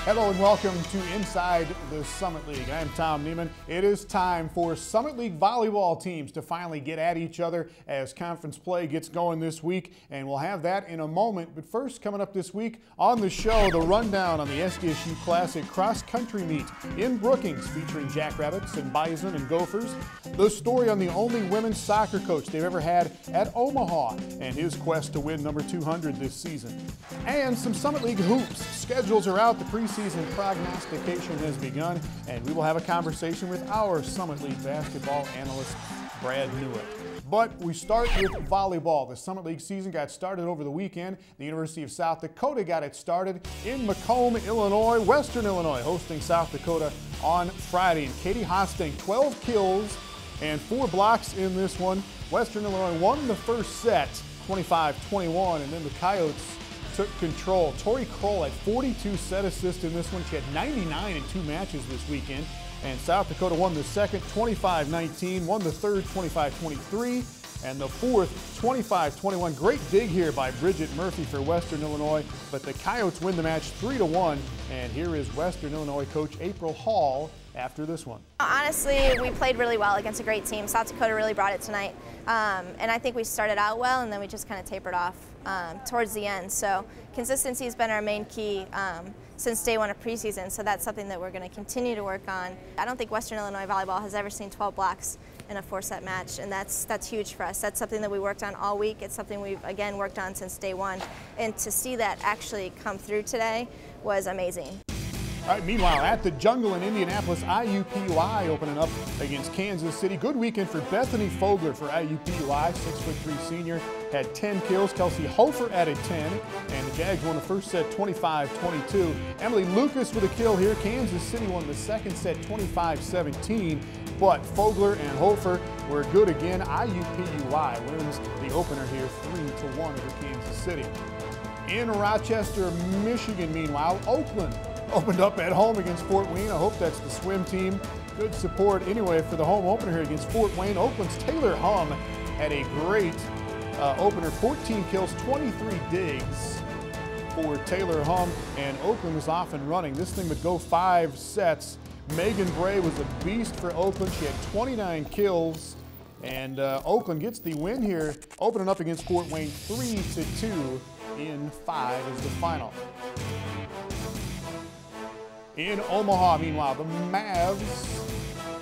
Hello and welcome to Inside the Summit League. I'm Tom Neiman. It is time for Summit League volleyball teams to finally get at each other as conference play gets going this week, and we'll have that in a moment. But first, coming up this week on the show, the rundown on the SDSU Classic Cross Country Meet in Brookings featuring Jackrabbits and Bison and Gophers, the story on the only women's soccer coach they've ever had at Omaha and his quest to win number 200 this season, and some Summit League hoops. Schedules are out, the preseason prognostication has begun, and we will have a conversation with our Summit League basketball analyst, Brad Newitt. But we start with volleyball. The Summit League season got started over the weekend. The University of South Dakota got it started in Macomb, Illinois. Western Illinois hosting South Dakota on Friday. And Katie Hosting, 12 kills and 4 blocks in this one. Western Illinois won the first set, 25-21, and then the Coyotes took control. Tori Kroll had 42 set assists in this one. She had 99 in 2 matches this weekend. And South Dakota won the second 25-19, won the third 25-23, and the fourth 25-21. Great dig here by Bridget Murphy for Western Illinois, but the Coyotes win the match 3-1. And here is Western Illinois coach April Hall after this one. Honestly, we played really well against a great team. South Dakota really brought it tonight. And I think we started out well, and then we just kind of tapered off towards the end. So consistency has been our main key since day one of preseason, so that's something that we're going to continue to work on. I don't think Western Illinois volleyball has ever seen 12 blocks in a 4-set match, and that's huge for us. That's something that we worked on all week. It's something we've, again, worked on since day one. And to see that actually come through today was amazing. All right, meanwhile, at the Jungle in Indianapolis, IUPUI opening up against Kansas City. Good weekend for Bethany Fogler for IUPUI, 6'3" senior, had 10 kills. Kelsey Hofer added 10, and the Jags won the first set 25-22. Emily Lucas with a kill here. Kansas City won the second set 25-17, but Fogler and Hofer were good again. IUPUI wins the opener here 3-1 over Kansas City. In Rochester, Michigan, meanwhile, Oakland opened up at home against Fort Wayne. I hope that's the swim team. Good support anyway for the home opener here against Fort Wayne. Oakland's Taylor Hum had a great opener, 14 kills, 23 digs for Taylor Hum, and Oakland was off and running. This thing would go 5 sets. Megan Bray was a beast for Oakland. She had 29 kills, and Oakland gets the win here, opening up against Fort Wayne 3-2 in 5 is the final. In Omaha, meanwhile, the Mavs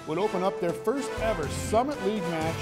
would open up their first ever Summit League match,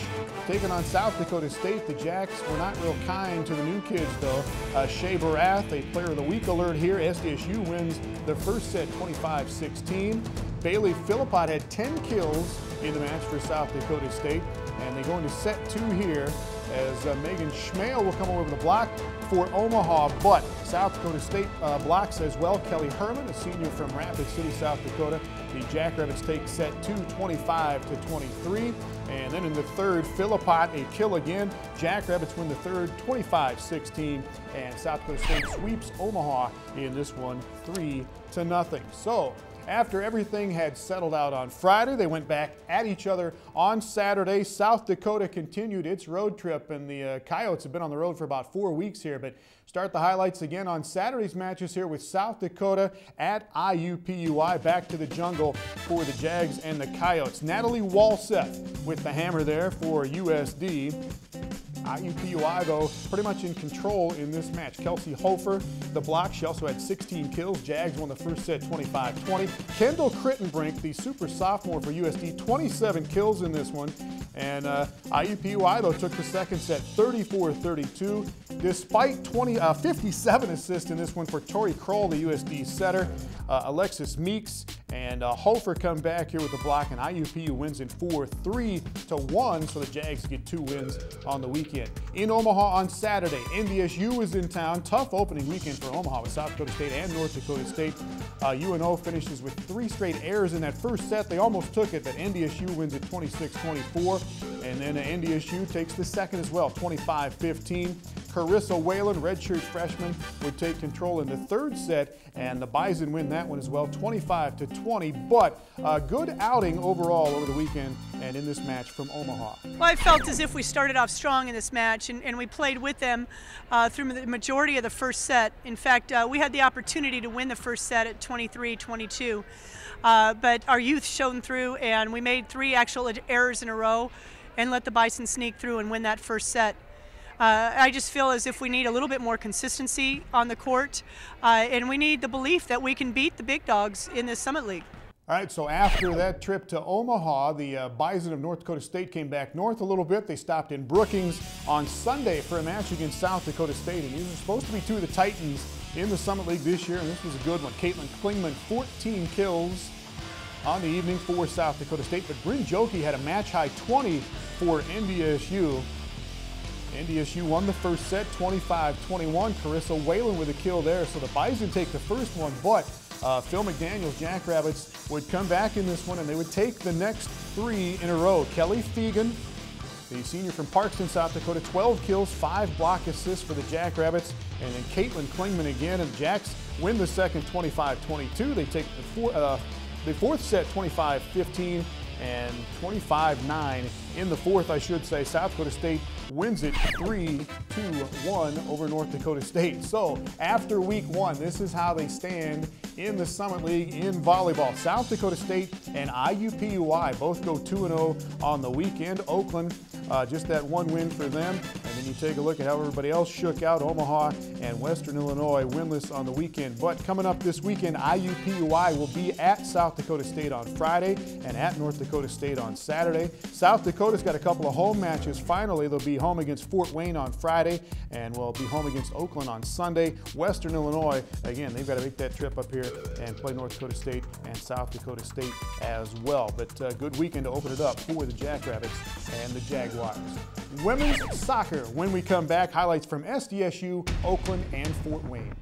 taking on South Dakota State. The Jacks were not real kind to the new kids, though. Shea Barath, a Player of the Week alert here. SDSU wins the first set 25-16. Bailey Philippot had 10 kills in the match for South Dakota State, and they go into set 2 here as Megan Schmale will come over the block for Omaha, but South Dakota State blocks as well. Kelly Herman, a senior from Rapid City, South Dakota. The Jackrabbits take set 2, 25-23. And then in the third, Philippot, a kill again. Jackrabbits win the third, 25-16. And South Dakota State sweeps Omaha in this one, 3-0. So, after everything had settled out on Friday, they went back at each other on Saturday. South Dakota continued its road trip, and the Coyotes have been on the road for about 4 weeks here. But start the highlights again on Saturday's matches here with South Dakota at IUPUI. Back to the Jungle for the Jags and the Coyotes. Natalie Walseth with the hammer there for USD. IUPUI, though, pretty much in control in this match. Kelsey Hofer, the block. She also had 16 kills. Jags won the first set 25-20. Kendall Crittenbrink, the super sophomore for USD, 27 kills in this one. And IUPUI, though, took the second set 34-32. Despite 57 assists in this one for Tori Kroll, the USD setter. Alexis Meeks and Hofer come back here with the block, and IUPU wins in 4, 3-1, so the Jags get 2 wins on the weekend. In Omaha on Saturday, NDSU was in town. Tough opening weekend for Omaha with South Dakota State and North Dakota State. UNO finishes with 3 straight errors in that first set. They almost took it, but NDSU wins at 26-24, and then NDSU takes the second as well, 25-15. Carissa Whalen, redshirt freshman, would take control in the third set, and the Bison win that one as well, 25-20. But a good outing overall over the weekend and in this match from Omaha. Well, I felt as if we started off strong in this match, and we played with them through the majority of the first set. In fact, we had the opportunity to win the first set at 23-22. But our youth shone through, and we made 3 actual errors in a row and let the Bison sneak through and win that first set. I just feel as if we need a little bit more consistency on the court, and we need the belief that we can beat the big dogs in this Summit League. All right, so after that trip to Omaha, the Bison of North Dakota State came back north a little bit. They stopped in Brookings on Sunday for a match against South Dakota State, and these are supposed to be 2 of the Titans in the Summit League this year, and this was a good one. Caitlin Klingman, 14 kills on the evening for South Dakota State, but Bryn Joki had a match-high 20 for NDSU. NDSU won the first set, 25-21. Carissa Whalen with a kill there, so the Bison take the first one, but Phil McDaniel's Jackrabbits would come back in this one, and they would take the next 3 in a row. Kelly Fegan, the senior from Parkston, South Dakota, 12 kills, 5 block assists for the Jackrabbits, and then Caitlin Klingman again, and the Jacks win the second 25-22. They take the fourth set 25-15 and 25-9 in the fourth, I should say. South Dakota State wins it 3-1 over North Dakota State. So after week 1, this is how they stand in the Summit League in volleyball. South Dakota State and IUPUI both go 2-0 on the weekend. Oakland, just that 1 win for them. And then you take a look at how everybody else shook out. Omaha and Western Illinois winless on the weekend. But coming up this weekend, IUPUI will be at South Dakota State on Friday and at North Dakota State on Saturday. South Dakota's got a couple of home matches. Finally, they'll be home against Fort Wayne on Friday, and will be home against Oakland on Sunday. Western Illinois, again, they've got to make that trip up here and play North Dakota State and South Dakota State as well. But good weekend to open it up for the Jackrabbits and the Jaguars. Women's soccer, when we come back, highlights from SDSU, Oakland, and Fort Wayne.